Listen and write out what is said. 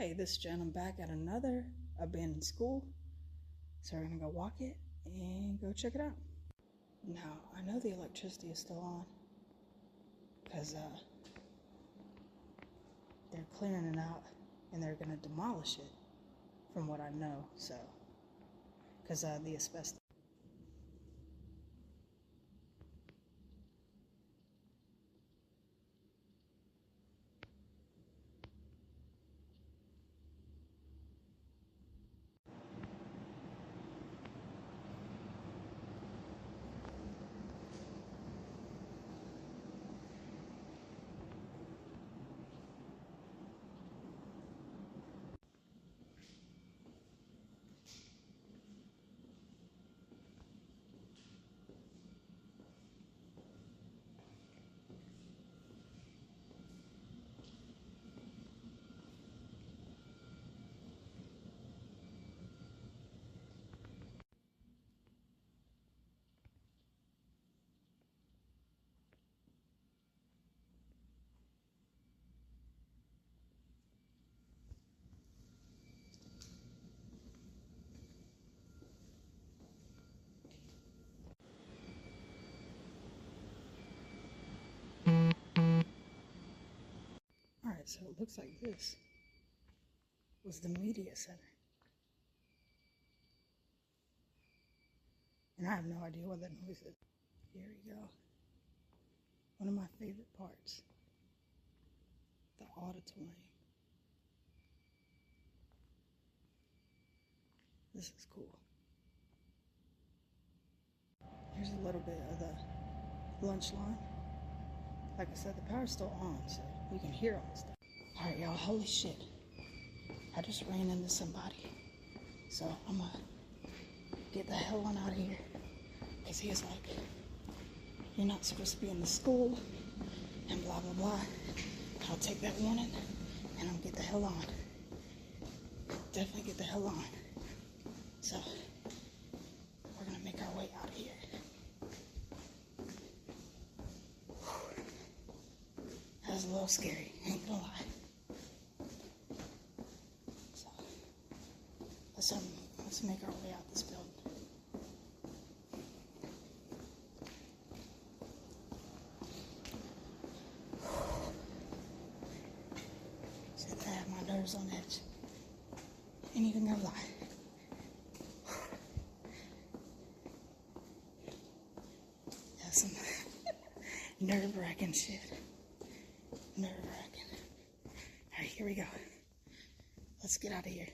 Hey, this is Jen. I'm back at another abandoned school. So we're gonna go walk it and go check it out. Now, I know the electricity is still on because they're clearing it out and they're gonna demolish it from what I know, so, because the asbestos. Alright, so it looks like this was the media center. And I have no idea what that noise is. Here we go. One of my favorite parts. The auditorium. This is cool. Here's a little bit of the lunch line. Like I said, the power's still on, so you can hear all this stuff. Alright, y'all, holy shit. I just ran into somebody. So I'm gonna get the hell on out of here. Because he was like, you're not supposed to be in the school, and blah, blah, blah. I'll take that warning, and I'll get the hell on. Definitely get the hell on. So, we're gonna make our way out of here. That was a little scary, ain't gonna lie. So, let's make our way out this building. See, I have my nerves on edge. Ain't even gonna lie. That's some nerve-wracking shit. Nerve-wracking. Alright, here we go. Let's get out of here.